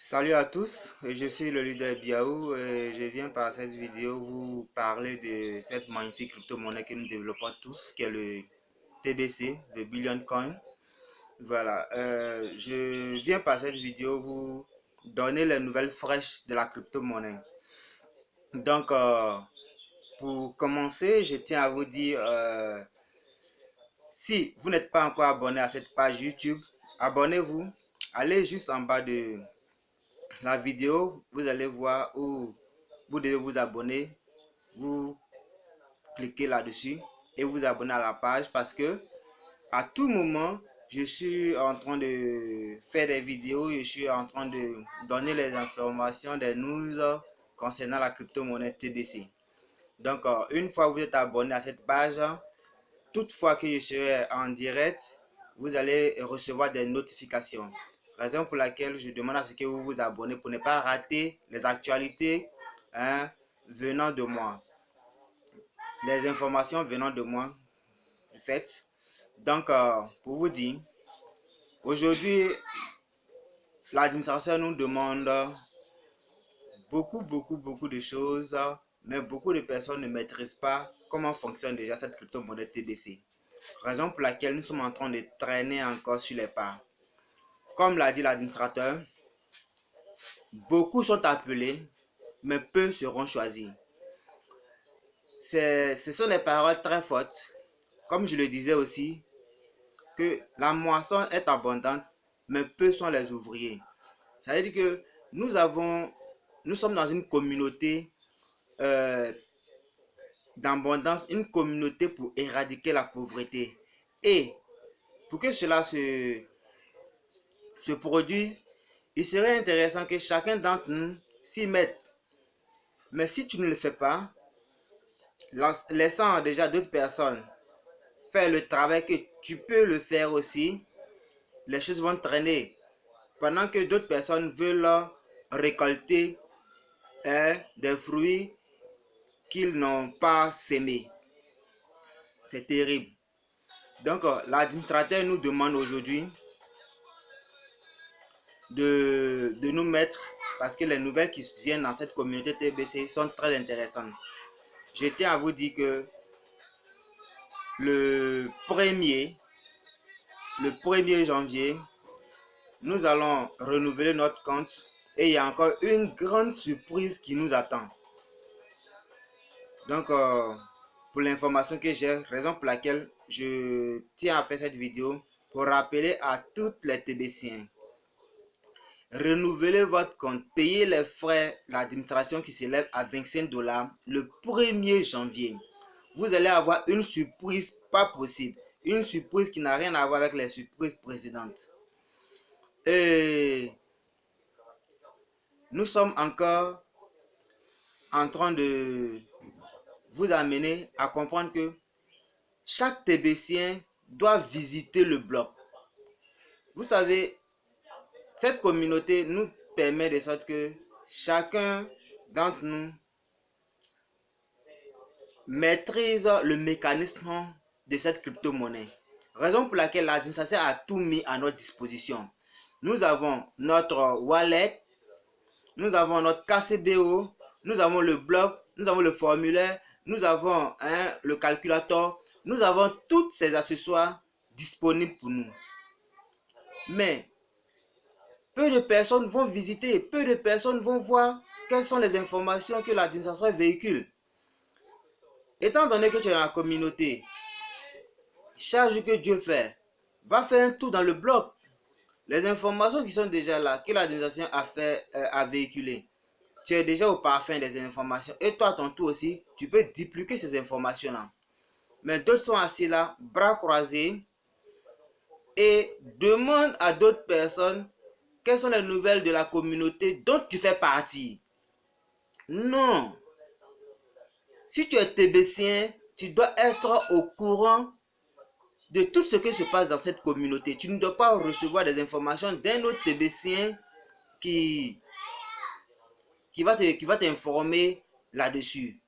Salut à tous, je suis le leader Biaou et je viens par cette vidéo vous parler de cette magnifique crypto-monnaie que nous développons tous, qui est le TBC, le Billion Coin. Voilà, je viens par cette vidéo vous donner les nouvelles fraîches de la crypto-monnaie. Donc, pour commencer, je tiens à vous dire, si vous n'êtes pas encore abonné à cette page YouTube, abonnez-vous. Allez juste en bas de la vidéo, vous allez voir où vous devez vous abonner. Vous cliquez là-dessus et vous abonnez à la page parce que à tout moment, je suis en train de faire des vidéos, je suis en train de donner les informations, des news concernant la crypto-monnaie TBC. Donc, une fois que vous êtes abonné à cette page, toutefois que je serai en direct, vous allez recevoir des notifications. Raison pour laquelle je demande à ce que vous vous abonnez pour ne pas rater les actualités venant de moi. Les informations venant de moi, en fait. Donc, pour vous dire, aujourd'hui, l'administration nous demande beaucoup de choses, mais beaucoup de personnes ne maîtrisent pas comment fonctionne déjà cette crypto-monnaie TBC. Raison pour laquelle nous sommes en train de traîner encore sur les pas. Comme l'a dit l'administrateur, beaucoup sont appelés, mais peu seront choisis. Ce sont des paroles très fortes. Comme je le disais aussi, que la moisson est abondante, mais peu sont les ouvriers. Ça veut dire que nous sommes dans une communauté d'abondance, une communauté pour éradiquer la pauvreté. Et pour que cela se produise, il serait intéressant que chacun d'entre nous s'y mette. Mais si tu ne le fais pas, laissant déjà d'autres personnes faire le travail que tu peux le faire aussi, les choses vont traîner. Pendant que d'autres personnes veulent récolter des fruits qu'ils n'ont pas sémés. C'est terrible. Donc, l'administrateur nous demande aujourd'hui de nous mettre, parce que les nouvelles qui viennent dans cette communauté TBC sont très intéressantes. Je tiens à vous dire que le 1er janvier, nous allons renouveler notre compte et il y a encore une grande surprise qui nous attend. Donc, pour l'information que j'ai, raison pour laquelle je tiens à faire cette vidéo, pour rappeler à toutes les TBCiens, renouvelez votre compte, payez les frais d'administration qui s'élèvent à 25 $ le 1er janvier. Vous allez avoir une surprise pas possible, une surprise qui n'a rien à voir avec les surprises précédentes. Et nous sommes encore en train de vous amener à comprendre que chaque TBCien doit visiter le bloc. Vous savez, cette communauté nous permet de sorte que chacun d'entre nous maîtrise le mécanisme de cette crypto-monnaie. Raison pour laquelle l'administration a tout mis à notre disposition. Nous avons notre wallet, nous avons notre KCBO, nous avons le bloc, nous avons le formulaire, nous avons le calculateur, nous avons tous ces accessoires disponibles pour nous. Mais peu de personnes vont visiter, peu de personnes vont voir quelles sont les informations que l'administration véhicule. Étant donné que tu es dans la communauté, charge que Dieu fait, va faire un tour dans le bloc. Les informations qui sont déjà là, que l'administration a véhiculé, tu es déjà au parfum des informations. Et toi, à ton tour aussi, tu peux dupliquer ces informations-là. Mais d'autres sont assis là, bras croisés, et demandent à d'autres personnes quelles sont les nouvelles de la communauté dont tu fais partie. Non. Si tu es TBCien, tu dois être au courant de tout ce qui se passe dans cette communauté. Tu ne dois pas recevoir des informations d'un autre TBCien qui va t'informer là-dessus.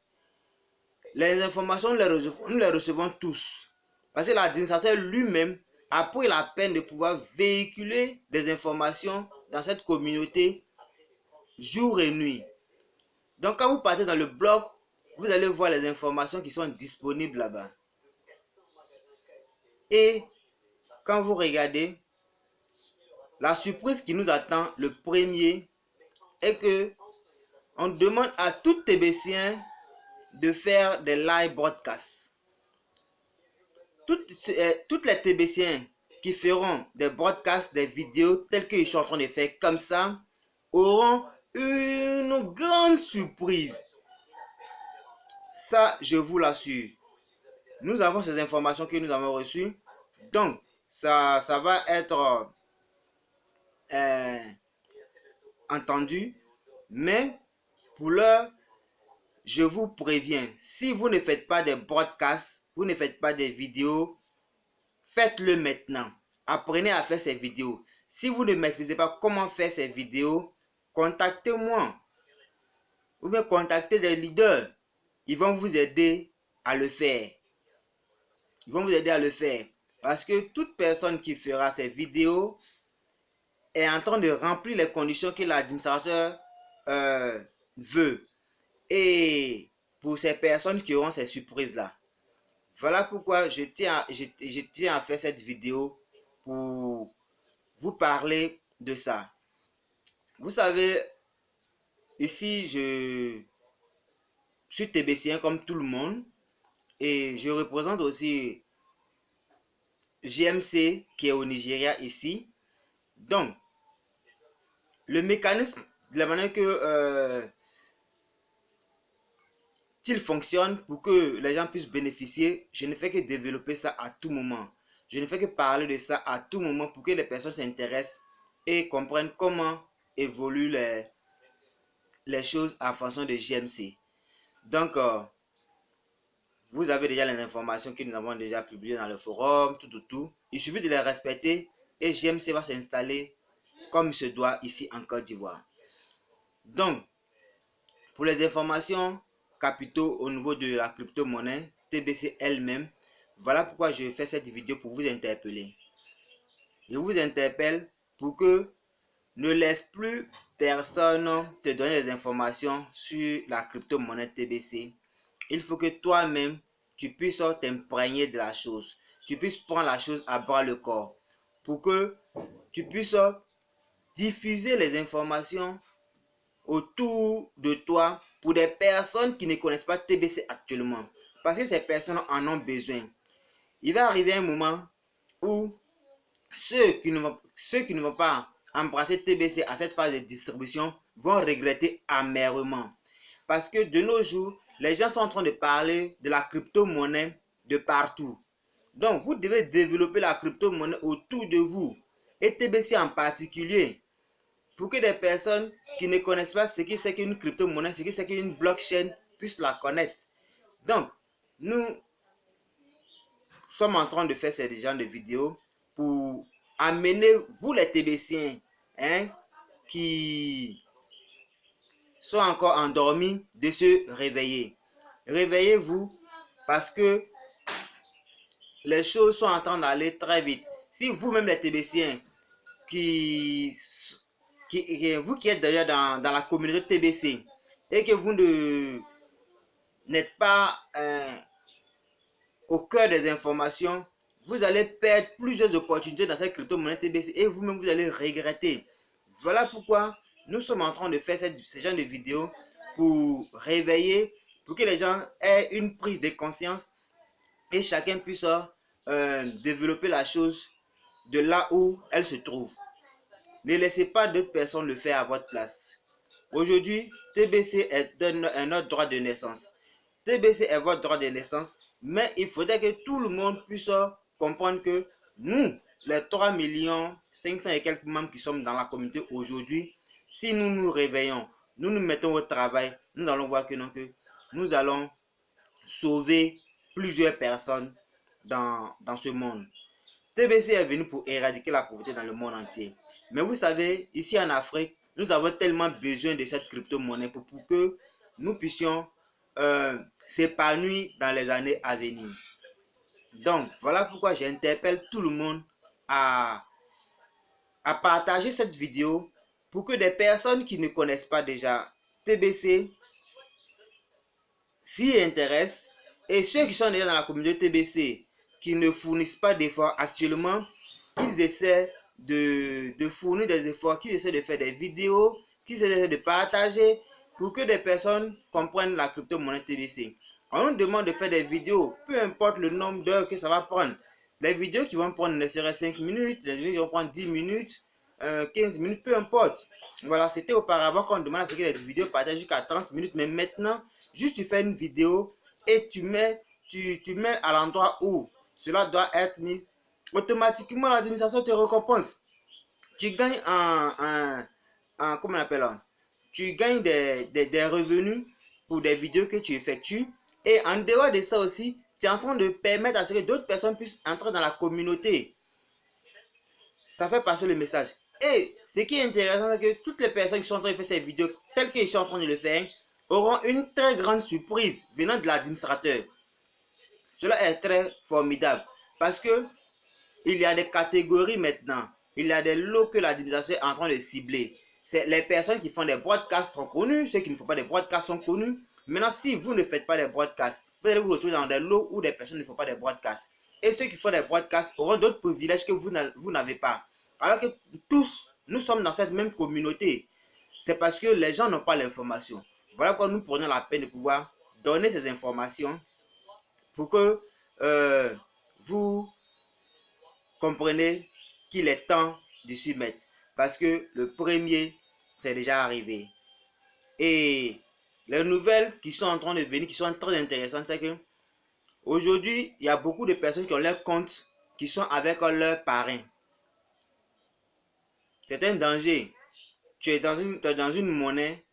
Les informations, nous les recevons tous. Parce que l'administrateur lui-même a pris la peine de pouvoir véhiculer des informations dans cette communauté jour et nuit. Donc quand vous partez dans le blog, vous allez voir les informations qui sont disponibles là-bas. Et quand vous regardez, la surprise qui nous attend, le premier, est que on demande à tout TBCien de faire des live broadcasts. Toutes les TBCiens qui feront des broadcasts, des vidéos telles qu'ils sont en train de faire comme ça, auront une grande surprise. Ça, je vous l'assure. Nous avons ces informations que nous avons reçues. Donc, ça va être entendu. Mais pour l'heure, je vous préviens, si vous ne faites pas des broadcasts, vous ne faites pas des vidéos, faites-le maintenant. Apprenez à faire ces vidéos. Si vous ne maîtrisez pas comment faire ces vidéos, contactez-moi. Ou bien contactez des leaders. Ils vont vous aider à le faire. Ils vont vous aider à le faire. Parce que toute personne qui fera ces vidéos est en train de remplir les conditions que l'administrateur veut. Et pour ces personnes qui auront ces surprises-là. Voilà pourquoi je tiens à faire cette vidéo pour vous parler de ça. Vous savez, ici, je suis TBCien comme tout le monde et je représente aussi GMC qui est au Nigeria ici. Donc, le mécanisme de la manière que il fonctionne pour que les gens puissent bénéficier, je ne fais que développer ça à tout moment. Je ne fais que parler de ça à tout moment pour que les personnes s'intéressent et comprennent comment évoluent les choses en fonction de GMC. Donc, vous avez déjà les informations que nous avons déjà publiées dans le forum, tout. Il suffit de les respecter et GMC va s'installer comme il se doit ici en Côte d'Ivoire. Donc, pour les informations capitaux au niveau de la crypto-monnaie, TBC elle-même, voilà pourquoi je fais cette vidéo pour vous interpeller. Je vous interpelle pour que ne laisse plus personne te donner des informations sur la crypto-monnaie TBC. Il faut que toi-même, tu puisses t'imprégner de la chose. Tu puisses prendre la chose à bras le corps pour que tu puisses diffuser les informations autour de toi pour des personnes qui ne connaissent pas TBC actuellement. Parce que ces personnes en ont besoin. Il va arriver un moment où ceux qui ne vont pas embrasser TBC à cette phase de distribution vont regretter amèrement. Parce que de nos jours, les gens sont en train de parler de la crypto-monnaie de partout. Donc, vous devez développer la crypto-monnaie autour de vous. Et TBC en particulier. Pour que des personnes qui ne connaissent pas ce que c'est qu'une crypto-monnaie, ce que c'est qu'une blockchain, puissent la connaître. Donc, nous sommes en train de faire ces genres de vidéos pour amener vous les TBCiens qui sont encore endormis de se réveiller. Réveillez-vous parce que les choses sont en train d'aller très vite. Si vous-même les TBCiens vous qui êtes déjà dans la communauté TBC et que vous n'êtes pas au cœur des informations, vous allez perdre plusieurs opportunités dans cette crypto-monnaie TBC et vous-même vous allez regretter. Voilà pourquoi nous sommes en train de faire ce genre de vidéos pour réveiller, pour que les gens aient une prise de conscience et chacun puisse développer la chose de là où elle se trouve. Ne laissez pas d'autres personnes le faire à votre place. Aujourd'hui, TBC est un autre droit de naissance. TBC est votre droit de naissance, mais il faudrait que tout le monde puisse comprendre que nous, les 3 500 000 et quelques membres qui sommes dans la communauté aujourd'hui, si nous nous réveillons, nous nous mettons au travail, nous allons voir que nous allons sauver plusieurs personnes dans ce monde. TBC est venu pour éradiquer la pauvreté dans le monde entier. Mais vous savez, ici en Afrique, nous avons tellement besoin de cette crypto-monnaie pour que nous puissions s'épanouir dans les années à venir. Donc, voilà pourquoi j'interpelle tout le monde à partager cette vidéo pour que des personnes qui ne connaissent pas déjà TBC s'y intéressent, et ceux qui sont déjà dans la communauté TBC qui ne fournissent pas d'efforts actuellement, qu'ils essaient de fournir des efforts, qu'ils essaient de faire des vidéos, qu'ils essaient de partager pour que des personnes comprennent la crypto-monnaie TBC. On nous demande de faire des vidéos, peu importe le nombre d'heures que ça va prendre. Les vidéos qui vont prendre ne seraient 5 minutes, les vidéos qui vont prendre 10 minutes, 15 minutes, peu importe. Voilà, c'était auparavant qu'on demandait à ce que les vidéos partagent jusqu'à 30 minutes, mais maintenant, juste tu fais une vidéo et tu mets à l'endroit où cela doit être mis. Automatiquement, l'administration te récompense. Tu gagnes comment on appelle ça? Tu gagnes des revenus pour des vidéos que tu effectues. Et en dehors de ça aussi, tu es en train de permettre à ce que d'autres personnes puissent entrer dans la communauté. Ça fait passer le message. Et ce qui est intéressant, c'est que toutes les personnes qui sont en train de faire ces vidéos telles qu'ils sont en train de le faire auront une très grande surprise venant de l'administrateur. Cela est très formidable parce que il y a des catégories maintenant. Il y a des lots que l'administration est en train de cibler. C'est les personnes qui font des broadcasts sont connues, ceux qui ne font pas des broadcasts sont connus. Maintenant, si vous ne faites pas des broadcasts, vous allez vous retrouver dans des lots où des personnes ne font pas des broadcasts. Et ceux qui font des broadcasts auront d'autres privilèges que vous n'avez pas. Alors que tous, nous sommes dans cette même communauté. C'est parce que les gens n'ont pas l'information. Voilà pourquoi nous prenons la peine de pouvoir donner ces informations pour que vous comprenez qu'il est temps de s'y mettre. Parce que le premier, c'est déjà arrivé. Et les nouvelles qui sont en train de venir, qui sont très intéressantes, c'est que aujourd'hui, il y a beaucoup de personnes qui ont leurs comptes qui sont avec leurs parrains. C'est un danger. Tu es dans une monnaie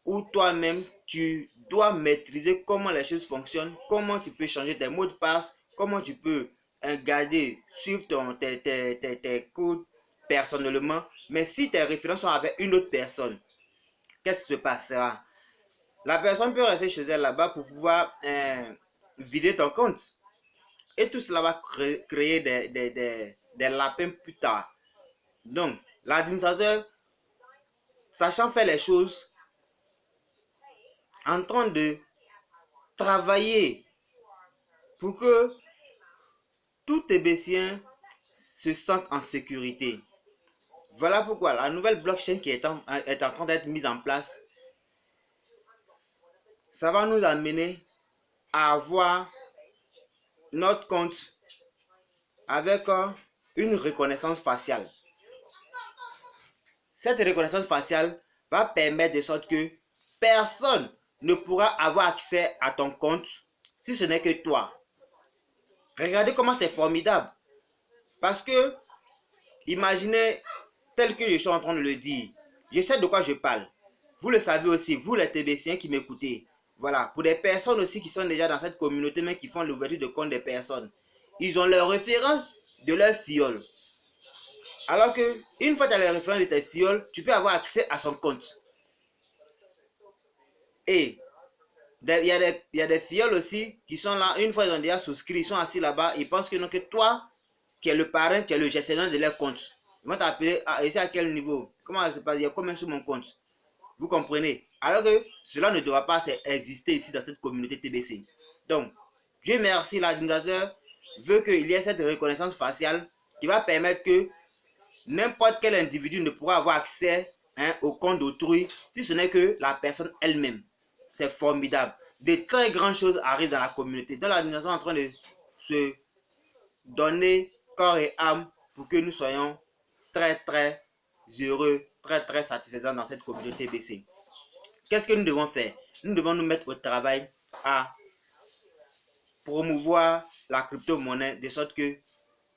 où toi-même, tu dois maîtriser comment les choses fonctionnent, comment tu peux changer tes mots de passe, comment tu peux garder, suivre tes codes personnellement. Mais si tes références sont avec une autre personne, qu'est-ce qui se passera? La personne peut rester chez elle là-bas pour pouvoir vider ton compte. Et tout cela va créer des lapins plus tard. Donc, l'administrateur, sachant faire les choses, en train de travailler pour que tout TBCien se sente en sécurité. Voilà pourquoi la nouvelle blockchain qui est en train d'être mise en place, ça va nous amener à avoir notre compte avec une reconnaissance faciale. Cette reconnaissance faciale va permettre de sorte que personne ne pourra avoir accès à ton compte si ce n'est que toi. Regardez comment c'est formidable. Parce que, imaginez, tel que je suis en train de le dire, je sais de quoi je parle. Vous le savez aussi, vous les TBCiens qui m'écoutez. Voilà, pour des personnes aussi qui sont déjà dans cette communauté, mais qui font l'ouverture de compte des personnes. Ils ont leurs références de leur fiole. Alors que, une fois que tu as les références de tes fioles, tu peux avoir accès à son compte. Et il y a des fioles aussi qui sont là, une fois ils ont déjà souscrit, ils sont assis là-bas, ils pensent que non, que toi, qui es le parrain, tu es le gestionnaire de leur compte. Ils vont t'appeler, et c'est à quel niveau? Comment ça se passe? Il y a combien sur mon compte? Vous comprenez? Alors que cela ne doit pas exister ici dans cette communauté TBC. Donc, Dieu merci, l'administrateur veut qu'il y ait cette reconnaissance faciale qui va permettre que n'importe quel individu ne pourra avoir accès au compte d'autrui si ce n'est que la personne elle-même. C'est formidable. De très grandes choses arrivent dans la communauté. Donc l'administration est en train de se donner corps et âme pour que nous soyons très très heureux, très très satisfaisants dans cette communauté TBC. Qu'est-ce que nous devons faire? Nous devons nous mettre au travail à promouvoir la crypto-monnaie de sorte que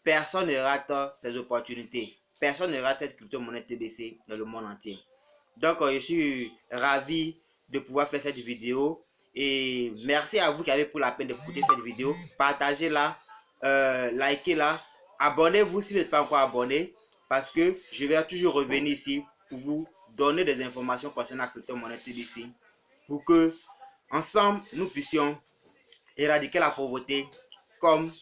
personne ne rate ces opportunités. Personne ne rate cette crypto-monnaie TBC dans le monde entier. Donc, je suis ravi de pouvoir faire cette vidéo. Et merci à vous qui avez pris la peine d'écouter cette vidéo. Partagez-la, likez-la, abonnez-vous si vous n'êtes pas encore abonné. Parce que je vais toujours revenir ici pour vous donner des informations concernant la crypto-monnaie TBC. Pour que, ensemble, nous puissions éradiquer la pauvreté comme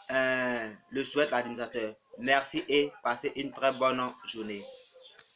le souhaite l'administrateur. Merci et passez une très bonne journée.